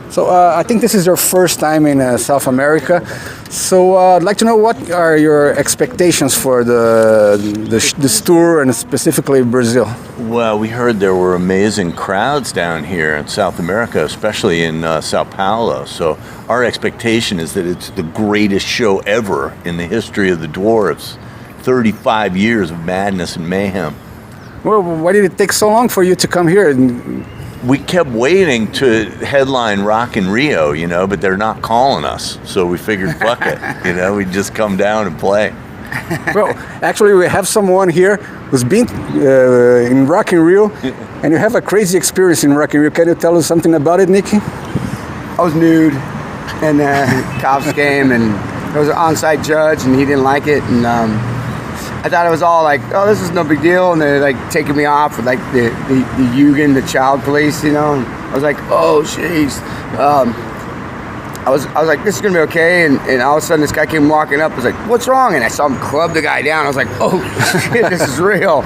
So I think this is your first time in South America. So I'd like to know what are your expectations for this tour and specifically Brazil? Well, we heard there were amazing crowds down here in South America, especially in Sao Paulo. So our expectation is that it's the greatest show ever in the history of the Dwarves. 35 years of madness and mayhem. Well, why did it take so long for you to come here? We kept waiting to headline Rock in Rio, but they're not calling us. So we figured, fuck it, we'd just come down and play. Well, actually, we have someone here who's been in Rock in Rio, and you have a crazy experience in Rock in Rio. Can you tell us something about it, Nicky? I was nude, and cops came, and there was an on-site judge, and he didn't like it, and I thought it was all like, oh, this is no big deal, and they're like taking me off with like the Jugend, the child police, And I was like, oh, jeez. I was like, this is gonna be okay, and all of a sudden this guy came walking up. I was like, what's wrong? And I saw him club the guy down. I was like, oh shit, this is real.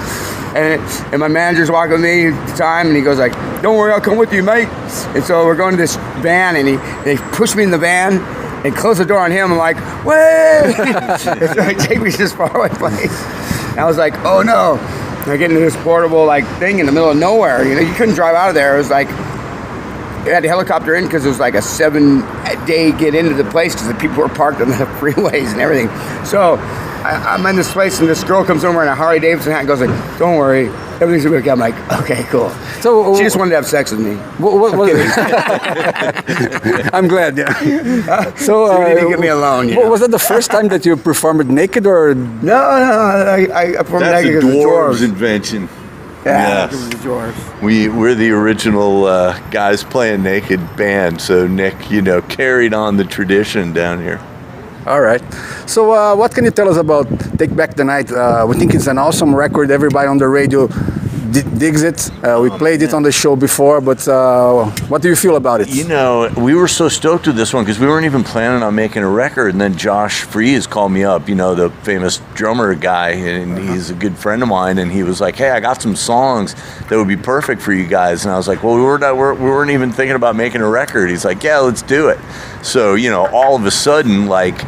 And my manager's walking with me at the time, and he goes like, don't worry, I'll come with you, mate. And so we're going to this van, and they pushed me in the van and closed the door on him. I'm like, wait! They take me to this faraway place. And I was like, oh no. And I get into this portable like thing in the middle of nowhere. You couldn't drive out of there. It was like, they had a helicopter in because it was like a 7-day get into the place because the people were parked on the freeways and everything. So I'm in this place, and this girl comes over in a Harley Davidson hat and goes like, don't worry, everything's gonna be okay. I'm like, okay, cool. So she just wanted to have sex with me. I'm glad, yeah. So you need to get me alone. Was that the first time that you performed naked, or? No, I performed naked. That's a Dwarves invention. Yeah, yes. The Dwarves. We're the original guys playing naked band, so Nick, carried on the tradition down here. All right. So what can you tell us about Take Back the Night? We think it's an awesome record. Everybody on the radio digs it. We played it on the show before, but what do you feel about it? We were so stoked with this one because we weren't even planning on making a record, and then Josh Freeze called me up, the famous drummer guy, and he's a good friend of mine, and he was like, hey, I got some songs that would be perfect for you guys. And I was like, well, we weren't even thinking about making a record. He's like, yeah, let's do it. So, all of a sudden, like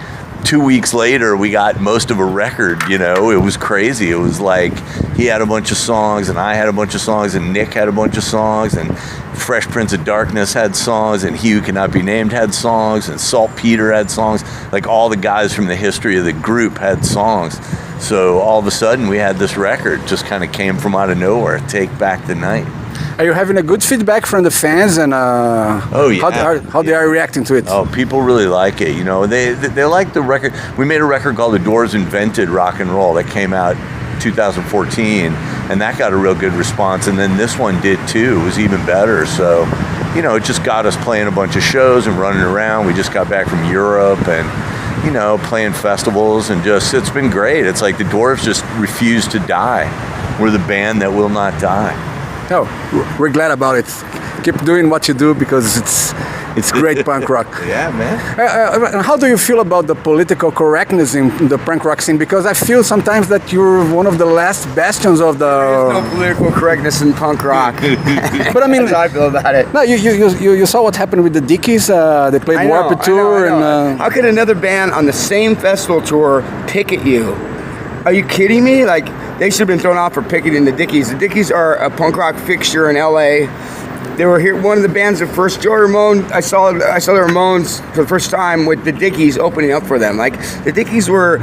2 weeks later, we got most of a record, it was crazy. It was like he had a bunch of songs, and I had a bunch of songs, and Nick had a bunch of songs, and Fresh Prince of Darkness had songs, and He Who Cannot Be Named had songs, and Saltpeter had songs. Like all the guys from the history of the group had songs. So all of a sudden we had this record, just kind of came from out of nowhere, Take Back the Night. Are you having a good feedback from the fans, and oh yeah, how they are reacting to it? Oh, people really like it. They like the record. We made a record called The Dwarves Invented Rock and Roll that came out 2014, and that got a real good response. And then this one did too. It was even better. So, it just got us playing a bunch of shows and running around. We just got back from Europe and playing festivals, and it's been great. It's like the Dwarves just refuse to die. We're the band that will not die. Oh, we're glad about it. Keep doing what you do because it's great punk rock. Yeah, man. How do you feel about the political correctness in the punk rock scene? Because I feel sometimes that you're one of the last bastions of the... There's no political correctness in punk rock. But I mean... That's how I feel about it. No, you saw what happened with the Dickies. They played Warped Tour. I know. And how could another band on the same festival tour picket you? Are you kidding me? Like, they should have been thrown off for picketing the Dickies. The Dickies are a punk rock fixture in LA. They were here, one of the bands that first, Joey Ramone, I saw the Ramones for the first time with the Dickies opening up for them. Like, the Dickies are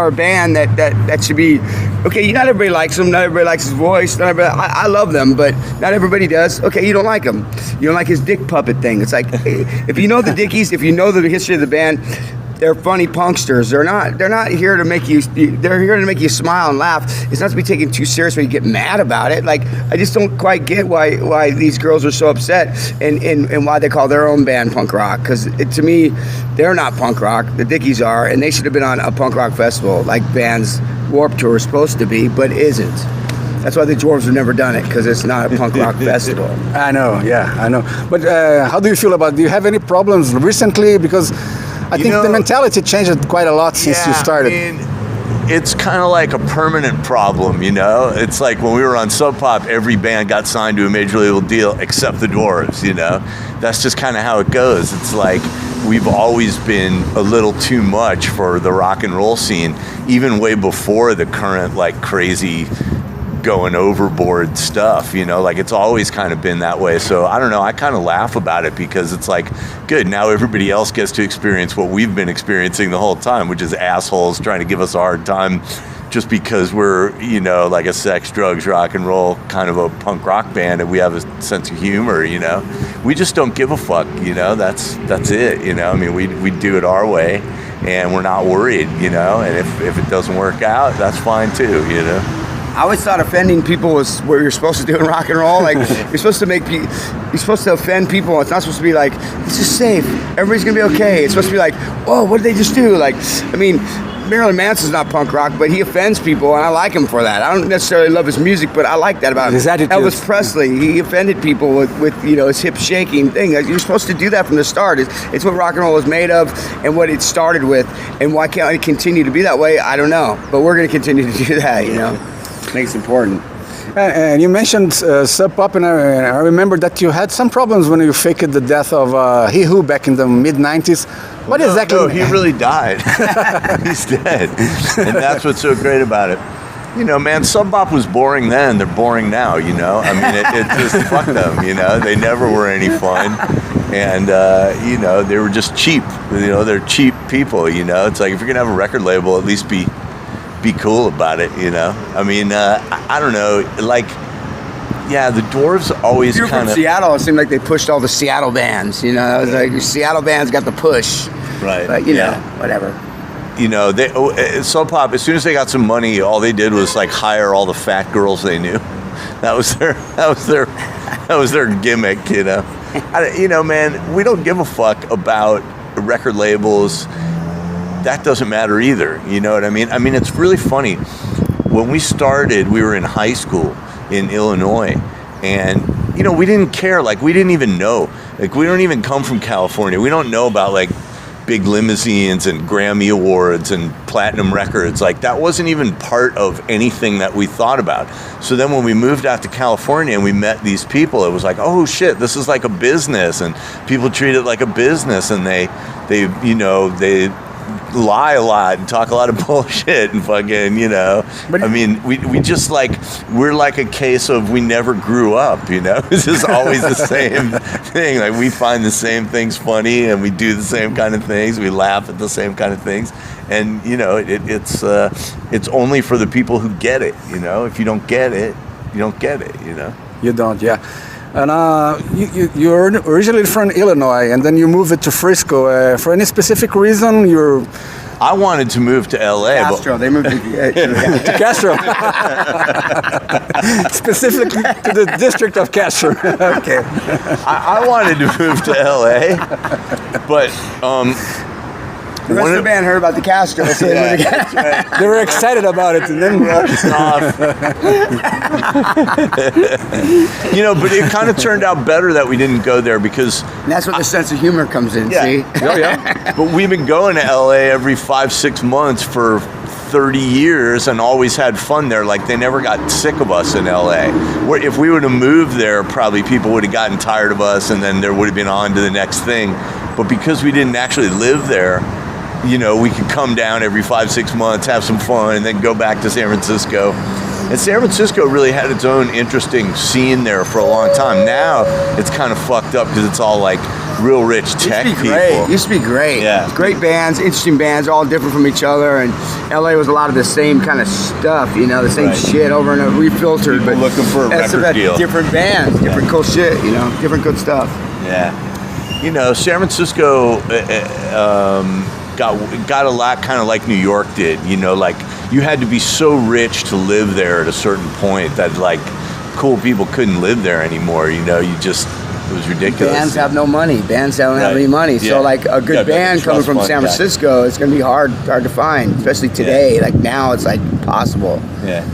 a band that should be, okay, not everybody likes them, not everybody likes his voice, not everybody, I love them, but not everybody does. Okay, you don't like him. You don't like his dick puppet thing. It's like, if you know the Dickies, if you know the history of the band, they're funny punksters. They're not here to make you. They're here to make you smile and laugh. It's not to be taken too serious when you get mad about it. Like, I just don't quite get why these girls are so upset and why they call their own band punk rock. Because to me, they're not punk rock. The Dickies are, and they should have been on a punk rock festival like bands Warped Tour is supposed to be, but isn't. That's why the Dwarves have never done it, because it's not a punk rock festival. I know, yeah, I know. But how do you feel about it? Do you have any problems recently? Because I think the mentality changed quite a lot since you started. I mean, it's kind of like a permanent problem, you know? It's like when we were on Sub Pop, every band got signed to a major label deal except the Dwarves, you know? That's just kind of how it goes. It's like we've always been a little too much for the rock and roll scene, even way before the current like crazy going overboard stuff, you know, like it's always kind of been that way. So I don't know, I kind of laugh about it because it's like, good, now everybody else gets to experience what we've been experiencing the whole time, which is assholes trying to give us a hard time just because we're, you know, like a sex, drugs, rock and roll kind of a punk rock band and we have a sense of humor, you know. We just don't give a fuck, you know, that's it, you know. I mean, we do it our way and we're not worried, you know, and if it doesn't work out, that's fine too, you know. I always thought offending people was what you're supposed to do in rock and roll. Like you're supposed to offend people. It's not supposed to be like, this is safe, everybody's gonna be okay. It's supposed to be like, whoa, what did they just do? Like, I mean, Marilyn Manson's not punk rock, but he offends people, and I like him for that. I don't necessarily love his music, but I like that about him. His attitude. Elvis Presley, he offended people with you know, his hip shaking thing. You're supposed to do that from the start. It's what rock and roll is made of, and what it started with. And why can't it continue to be that way? I don't know, but we're gonna continue to do that. You know. Makes it important. And you mentioned Sub Pop, and I remember that you had some problems when you faked the death of He Who back in the mid-90s. What exactly? No, he really died. He's dead. And that's what's so great about it. You know, man, Sub Pop was boring then. They're boring now, you know? I mean, it just fucked them, you know? They never were any fun. And, you know, they were just cheap. You know, they're cheap people, you know? It's like, if you're going to have a record label, at least be cool about it, you know. I mean, I don't know, like, yeah, the Dwarves always You're kind from of Seattle. It seemed like they pushed all the Seattle bands. You know, it was like Seattle bands got the push, right. But you know, whatever. You know, they Sub Pop. As soon as they got some money, all they did was like hire all the fat girls they knew. That was their gimmick. You know, you know, man, we don't give a fuck about record labels. That doesn't matter either. You know what I mean? I mean, it's really funny. When we started, we were in high school in Illinois, and, you know, we didn't care. Like, we didn't even know. Like, we don't even come from California. We don't know about, like, big limousines and Grammy Awards and platinum records. Like, that wasn't even part of anything that we thought about. So then when we moved out to California and we met these people, it was like, oh, shit, this is like a business, and people treat it like a business, and they you know, they lie a lot and talk a lot of bullshit and fucking, you know. But I mean, we just like, we're like a case of we never grew up, you know. It's just always the same thing. Like, we find the same things funny and we do the same kind of things. We laugh at the same kind of things. And, you know, it's only for the people who get it, you know. If you don't get it, you don't get it, you know. You don't, yeah. And you're originally from Illinois, and then you moved it to Frisco. For any specific reason, I wanted to move to LA. Castro, they moved to to Castro. Specifically to the district of Castro. Okay. I wanted to move to LA, but the rest of the band heard about the Castro. So they were excited about it, and then rushed off. You know, but it kind of turned out better that we didn't go there, because and that's where the sense of humor comes in. Yeah. See? oh yeah. But we've been going to LA every 5-6 months for 30 years and always had fun there. Like, they never got sick of us in LA. Where if we would have moved there, probably people would have gotten tired of us, and then there would have been on to the next thing. But because we didn't actually live there, you know, we could come down every 5-6 months, have some fun, and then go back to San Francisco. And San Francisco really had its own interesting scene there for a long time. Now it's kind of fucked up because it's all like real rich tech people. Used to be great. Yeah. Great bands, interesting bands, all different from each other. And LA was a lot of the same kind of stuff, you know, the same shit over and over, refiltered. People but looking for a record deal. Different bands, different cool shit, you know, different good stuff. Yeah. You know, San Francisco got a lot kind of like New York did, you know, like you had to be so rich to live there at a certain point that like cool people couldn't live there anymore, you know. It was ridiculous. Bands have no money. Bands don't have any money. Yeah. So like a good band coming from San Francisco, it's going to be hard to find, especially today. Like now it's like impossible. Yeah.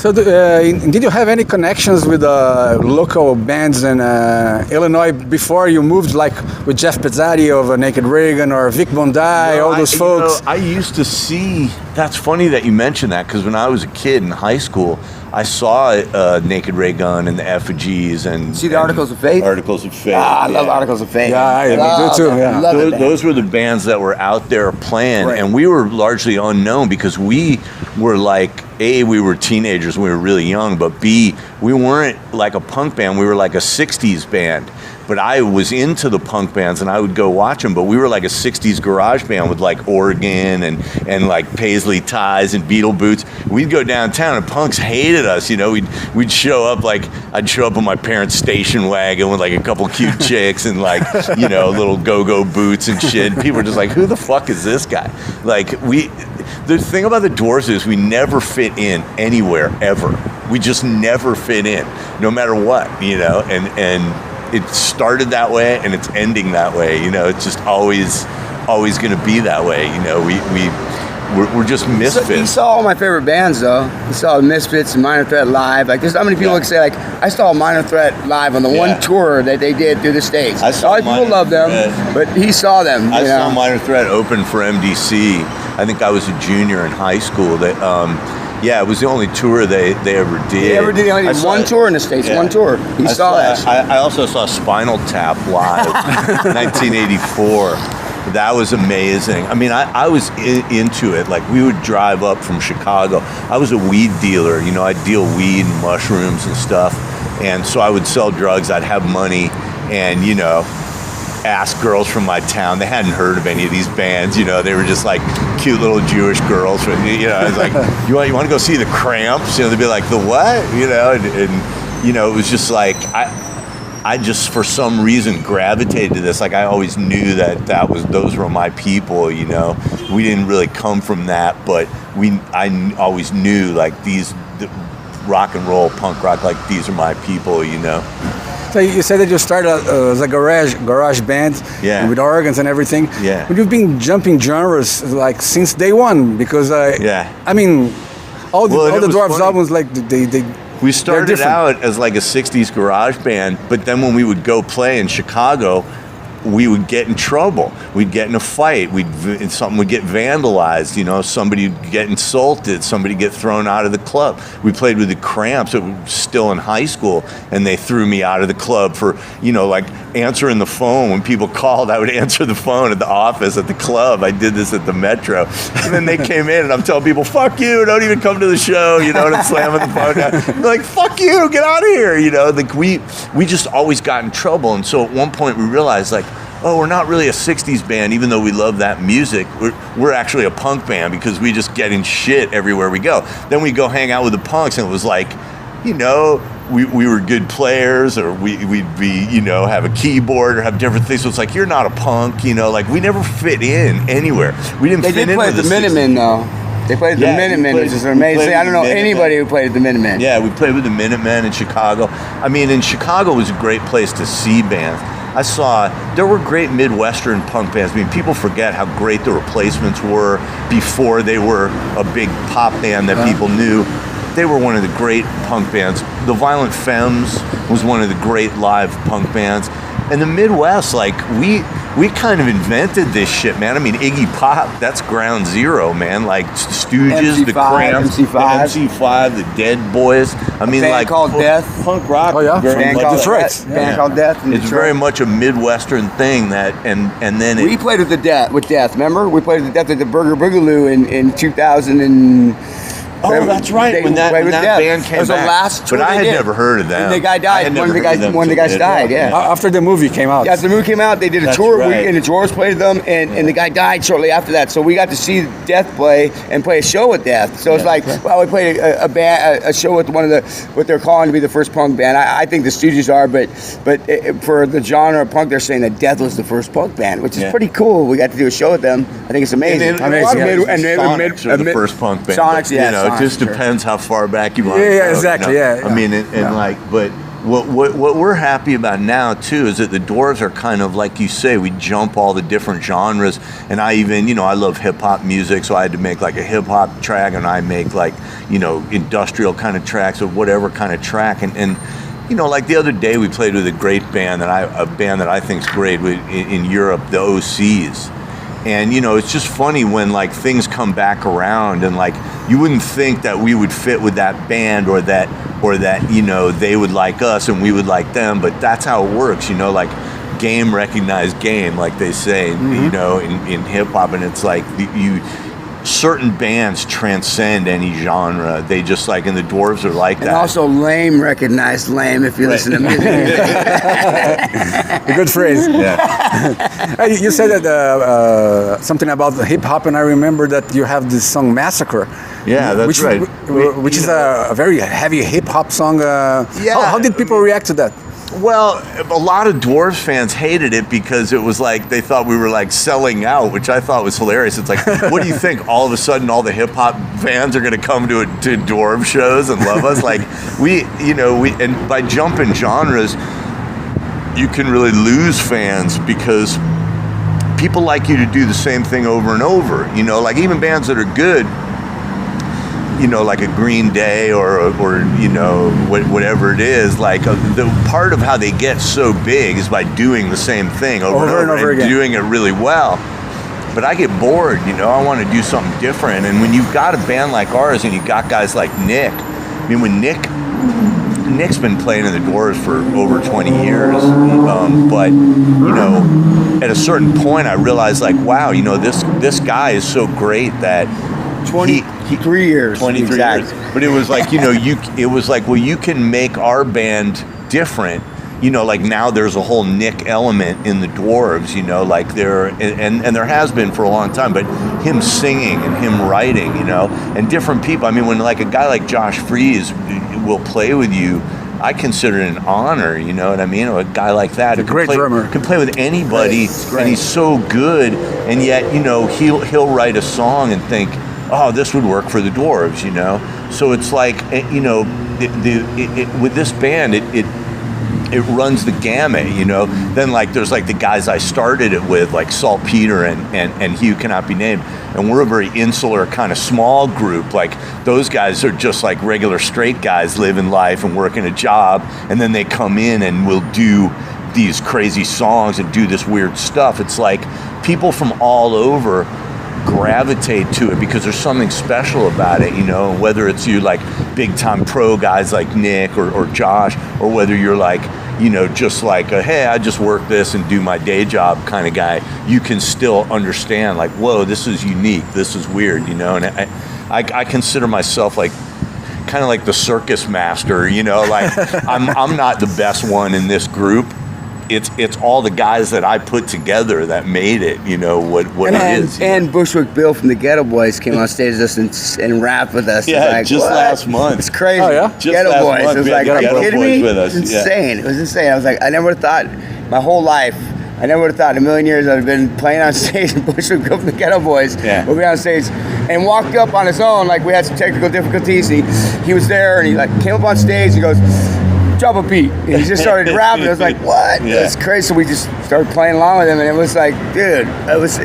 So, did you have any connections with local bands in Illinois before you moved, like with Jeff Pezzati of Naked Reagan or Vic Bondi, all those folks? I used to see. That's funny that you mentioned that, because when I was a kid in high school, I saw Naked Ray Gun and the Effigies and See the Articles of Faith? Articles of Faith. I love Articles of Faith. Yeah, I do too. Yeah. Love it, man. Those were the bands that were out there playing, Right. and we were largely unknown because we were like, A, we were teenagers, we were really young, but B, we weren't like a punk band, we were like a 60s band. But I was into the punk bands and I would go watch them, but we were like a 60s garage band with like organ and like paisley ties and Beatle boots. We'd go downtown and punks hated us, you know. We'd show up, like I'd show up in my parents' station wagon with like a couple cute chicks and like, you know, little go-go boots and shit. People were just like, who the fuck is this guy? Like the thing about the Dwarves is we never fit in anywhere ever. We just never fit in, no matter what, you know, and it started that way and it's ending that way, you know. It's just always going to be that way, you know. We're just misfits. You saw all my favorite bands, though. You saw Misfits and Minor Threat live. Like, there's not many people that say, like, I saw Minor Threat live on the one tour that they did through the States. I saw a lot of people love them, but he saw them. I saw Minor Threat open for MDC. I think I was a junior in high school. Yeah, it was the only tour they ever did. They ever did only one tour in the States, one tour. He saw that. I also saw Spinal Tap live, 1984. That was amazing. I mean, I was into it. Like, we would drive up from Chicago. I was a weed dealer. You know, I'd deal weed and mushrooms and stuff. And so I would sell drugs. I'd have money and, you know, ask girls from my town. They hadn't heard of any of these bands, you know. They were just like cute little Jewish girls. You know, I was like, you want to go see the Cramps? You know, they'd be like, the what? You know, and you know, it was just like I just for some reason gravitated to this. Like, I always knew those were my people. You know, we didn't really come from that, but I always knew, like, the rock and roll, punk rock, like, these are my people. You know. So you said that you started as a garage band with organs and everything. Yeah. But you've been jumping genres like since day one, because I mean, all the Dwarves albums, like they we started out as like a 60s garage band, but then when we would go play in Chicago, we would get in trouble. We'd get in a fight. Something would get vandalized. You know, somebody would get insulted. Somebody get thrown out of the club. We played with the Cramps. It was still in high school, and they threw me out of the club for, you know, like answering the phone. When people called, I would answer the phone at the office at the club. I did this at the Metro, and then they came in, and I'm telling people, "Fuck you! Don't even come to the show." You know, and I'm slamming the phone down. They're like, "Fuck you! Get out of here!" You know, like we just always got in trouble, and so at one point we realized, like, oh, we're not really a 60s band, even though we love that music. We're actually a punk band because we just get in shit everywhere we go. Then we go hang out with the punks, and it was like, you know, we were good players, or we'd be, you know, have a keyboard or have different things. So it's like, you're not a punk, you know, like, we never fit in anywhere. We didn't fit in with the 60s. They did play at the Minutemen, though. They played at the Minutemen, which is amazing. I don't know anybody who played at the Minutemen. Yeah, we played with the Minutemen in Chicago. I mean, in Chicago was a great place to see bands. There were great Midwestern punk bands. I mean, people forget how great the Replacements were before they were a big pop band that people knew. They were one of the great punk bands. The Violent Femmes was one of the great live punk bands. And the Midwest, like, we kind of invented this shit, man. I mean, Iggy Pop, that's ground zero, man. Like, Stooges, MC5, the Cramps, MC5, the Dead Boys. I mean, band like, called Death. Punk rock. Oh, yeah? Band called Death. Band called Death. It's very much a Midwestern thing that, and then we played with Death. Remember, we played with Death at the Burger Boogaloo in 2000 and. Oh, that's right. When that band came back. It was the last tour but I had never heard of them. And the guy died. One of the guys died, yeah. After the movie came out. Yeah, after the movie came out, they did a tour, and the Dwarves played them, and the guy died shortly after that. So we got to see Death play and play a show with Death. So it's like, well, we played a show with one of the, what they're calling to be the first punk band. I think the Stooges are, but for the genre of punk, they're saying that Death was the first punk band, which is pretty cool. We got to do a show with them. I think it's amazing. Sonics are the first punk band. Sonics, yeah. You know, it just depends how far back you want. Yeah, exactly. You know? I mean, and like, but What we're happy about now too is that the Dwarves are kind of like you say, we jump all the different genres, and I even, you know, I love hip hop music, so I had to make like a hip hop track, and I make like, you know, industrial kind of tracks or whatever kind of track, and you know, like the other day we played with a great band that I think is great in Europe, the OCs. And, you know, it's just funny when, like, things come back around and, like, you wouldn't think that we would fit with that band or that, you know, they would like us and we would like them. But that's how it works, you know, like, game recognized game, like they say, you know, in hip-hop. And it's like certain bands transcend any genre. They just like, and the Dwarves are like that. And also lame recognized lame if you listen to music. A good phrase. Yeah. You said that something about the hip hop, and I remember that you have this song "Massacre." Yeah, that's right. Which is a very heavy hip hop song. How did people react to that? Well, a lot of Dwarves fans hated it because it was like they thought we were like selling out, which I thought was hilarious. It's like, what do you think? All of a sudden, all the hip hop fans are going to come to Dwarves shows and love us? Like and by jumping genres, you can really lose fans because people like you to do the same thing over and over. You know, like even bands that are good, you know, like a Green Day or you know, whatever it is, like the part of how they get so big is by doing the same thing over and over again, doing it really well. But I get bored, you know, I want to do something different. And when you've got a band like ours and you've got guys like Nick, I mean, when Nick's been playing in the Dwarves for over 20 years, but, you know, at a certain point I realized, like, wow, you know, this guy is so great that 23 years. 23 years. But it was like, you know, it was like, well, you can make our band different. You know, like now there's a whole Nick element in the Dwarves, you know, like and there has been for a long time, but him singing and him writing, you know, and different people. I mean, when like a guy like Josh Freese will play with you, I consider it an honor, you know what I mean? A guy like that who can play with anybody, and he's so good, and yet, you know, he'll write a song and think, oh, this would work for the Dwarves, you know? So it's like, you know, with this band, it runs the gamut, you know? Then, like, there's, like, the guys I started it with, like Saltpeter and Hugh Cannot Be Named, and we're a very insular kind of small group. Like, those guys are just, like, regular straight guys living life and working a job, and then they come in and will do these crazy songs and do this weird stuff. It's like people from all over gravitate to it because there's something special about it, you know, whether it's you like big time pro guys like Nick or Josh, or whether you're like, you know, just like hey, I just work this and do my day job kind of guy, you can still understand like, whoa, this is unique, this is weird, you know. And I consider myself like kind of like the circus master, you know, like I'm not the best one in this group. It's all the guys that I put together that made it, you know, what it is. And Bushwick Bill from the Ghetto Boys came on stage with us and rapped with us. Yeah, like, just what? It's month. It's crazy. Oh, yeah? Just Ghetto last Boys. month, It was we had like, are you Ghetto kidding Boys me? with us. It's Yeah. insane. It was insane. I was like, I never would have thought my whole life, I never would have thought in a million years I'd have been playing on stage and Bushwick Bill from the Ghetto Boys would be on stage and walked up on his own. Like, we had some technical difficulties. He was there and he like came up on stage. He goes, drop a beat. And he just started rapping. I was like, what? Yeah. It's crazy. So we just started playing along with him, and it was like, dude, it was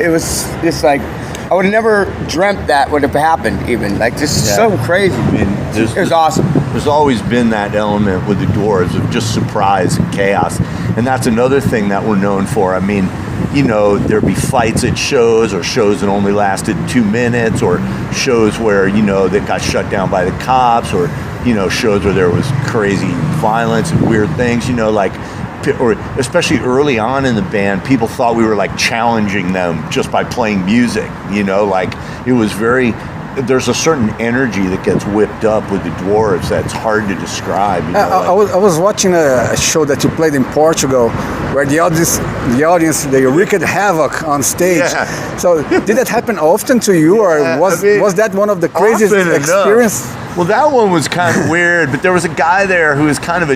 just like, I would have never dreamt that would have happened even. Like, just so crazy. I mean, It was awesome. There's always been that element with the Dwarves of just surprise and chaos. And that's another thing that we're known for. I mean, you know, there'd be fights at shows, or shows that only lasted 2 minutes, or shows where, you know, that got shut down by the cops, or, you know, shows where there was crazy violence and weird things, you know, like, or especially early on in the band, people thought we were like challenging them just by playing music, you know, like it was there's a certain energy that gets whipped up with the Dwarves that's hard to describe. You know, I was watching a show that you played in Portugal, where the audience they wreaked havoc on stage. Yeah. So did that happen often to you, or was that one of the craziest experiences? Well, that one was kind of weird, but there was a guy there who was kind of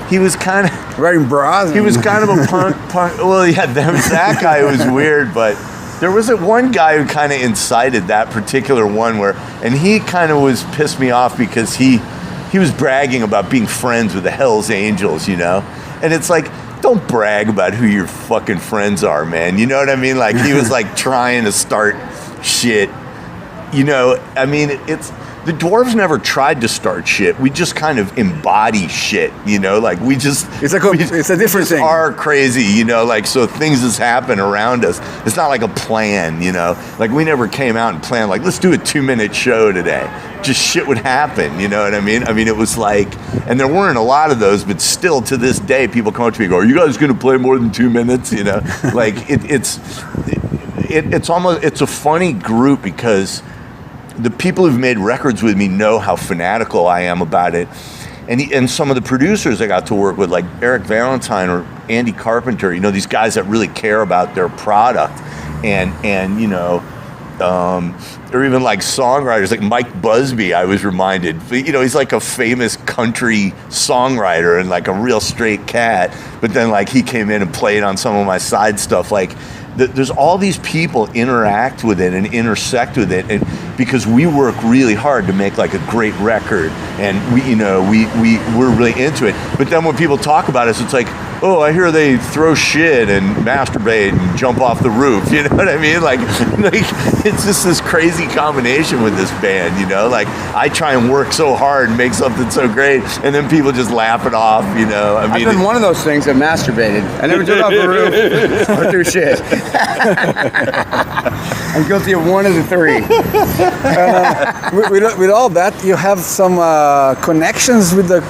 he was kind of wearing bras. He was kind of a punk. Well, yeah, that guy was weird, but there was one guy who kind of incited that particular one and he kind of pissed me off because he he was bragging about being friends with the Hells Angels, you know? And it's like, don't brag about who your fucking friends are, man. You know what I mean? Like, he was like trying to start shit. You know, I mean, the Dwarves never tried to start shit. We just kind of embody shit, you know? Like, it's a different thing. Are crazy, you know? Like, so things just happen around us. It's not like a plan, you know? Like, we never came out and planned, like, let's do a 2-minute show today. Just shit would happen, you know what I mean? I mean, it was like, and there weren't a lot of those, but still to this day, people come up to me and go, are you guys going to play more than 2 minutes, you know? Like, it's a funny group because the people who've made records with me know how fanatical I am about it. And some of the producers I got to work with, like Eric Valentine or Andy Carpenter, you know, these guys that really care about their product. And you know, or even like songwriters like Mike Busby, I was reminded. You know, he's like a famous country songwriter and like a real straight cat. But then like he came in and played on some of my side stuff. Like, there's all these people interact with it and intersect with it, and because we work really hard to make like a great record, and we're really into it. But then when people talk about us, it's like, oh, I hear they throw shit and masturbate and jump off the roof. You know what I mean? Like it's just this crazy combination with this band. You know, like I try and work so hard and make something so great, and then people just laugh it off. You know, I mean, I've been one of those things that masturbated. I never jumped off the roof or threw shit. I'm guilty of one of the three. With all that, you have some connections with the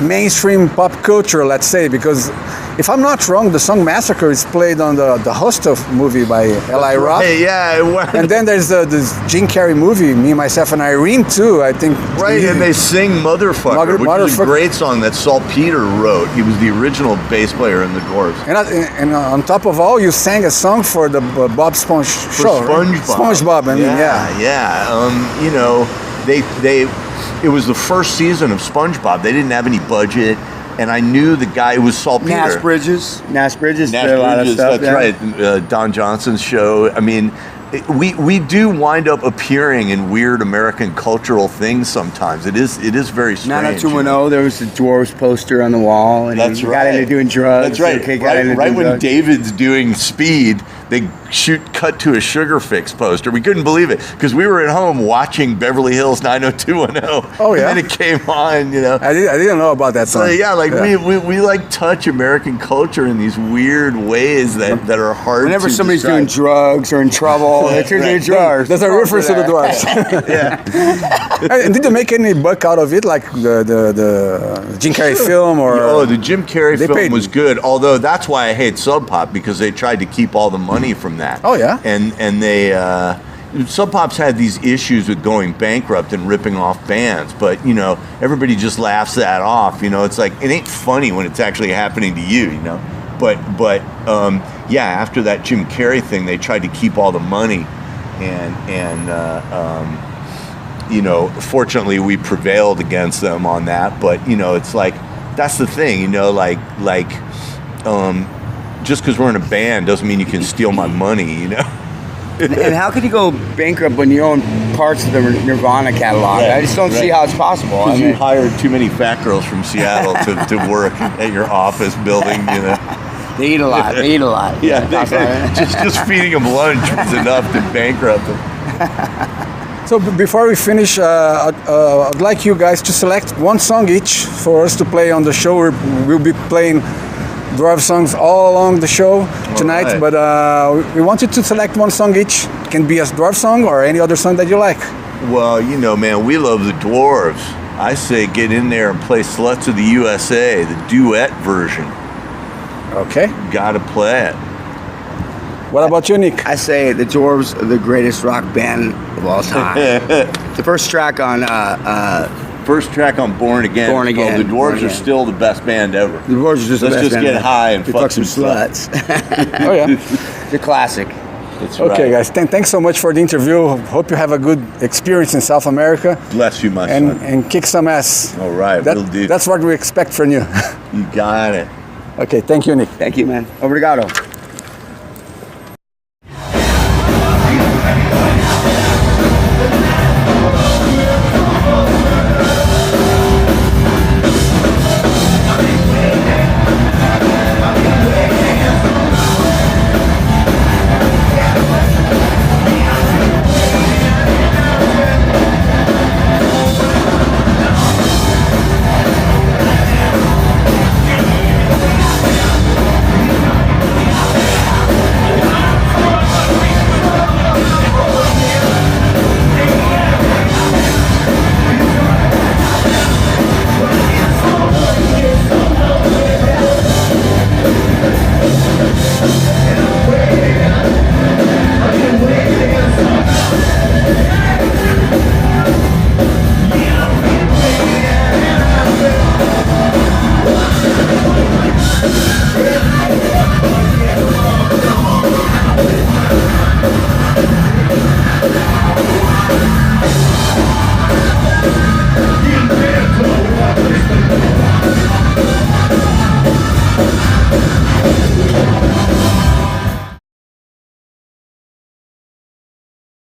mainstream pop culture, let's say, because if I'm not wrong, the song Massacre is played on the Gostou movie by Eli Roth. Hey, yeah. And then there's this Jim Carrey movie, Me, Myself, and Irene, too, I think. Right, and they sing Motherfucker, which is a great song that Saltpeter wrote. He was the original bass player in the Dwarves. And on top of all, you sang a song for the Bob Sponge show. SpongeBob. SpongeBob, I mean, yeah. Yeah. You know, it was the first season of SpongeBob. They didn't have any budget, and I knew the guy who was Saltpeter. Nash Bridges did a lot of stuff. That's right. Don Johnson's show. I mean, we do wind up appearing in weird American cultural things sometimes. It is very strange. 90210, there was the Dwarves poster on the wall, and that's he right. got into doing drugs. That's right. Okay, right when David's doing Speed, they cut to a Sugar Fix poster. We couldn't believe it because we were at home watching Beverly Hills 90210. Oh yeah, and then it came on. You know, I didn't know about that song. So yeah, we like touch American culture in these weird ways that are hard. Whenever to somebody's describe. doing drugs or in trouble, they turn to the Dwarves. There's a reference to the Dwarves. Yeah. And did you make any buck out of it, like the Jim Carrey film? Or the Jim Carrey film was good. Although that's why I hate Sub Pop, because they tried to keep all the money from that. Oh yeah. And they Sub Pop's had these issues with going bankrupt and ripping off bands, but you know, everybody just laughs that off. You know, it's like it ain't funny when it's actually happening to you. You know, but yeah, after that Jim Carrey thing, they tried to keep all the money, and you know, fortunately we prevailed against them on that. But you know, it's like that's the thing. You know, like just because we're in a band doesn't mean you can steal my money. You know. And how could you go bankrupt when you own parts of the Nirvana catalog? Right, I just don't see how it's possible. Because you hired too many fat girls from Seattle to work at your office building, you know. They eat a lot. Yeah, just feeding them lunch was enough to bankrupt them. So before we finish, I'd like you guys to select one song each for us to play on the show. We'll be playing Dwarves songs all along the show tonight, right. But we want you to select one song each. It can be a Dwarves song or any other song that you like. Well, you know, man, we love the Dwarves. I say get in there and play Sluts of the USA, the duet version. Okay. Gotta play it. What about you, Nick? I say the Dwarves are the greatest rock band of all time. The first track on Born Again. The Dwarves are still the best band ever. The Dwarves are just the best band. Let's just get high and fuck some sluts. Oh yeah, the classic. That's okay, right. guys. Thanks so much for the interview. Hope you have a good experience in South America. Bless you, my son. And kick some ass. All right, we'll do. That's what we expect from you. You got it. Okay, thank you, Nick. Thank you, man. Obrigado.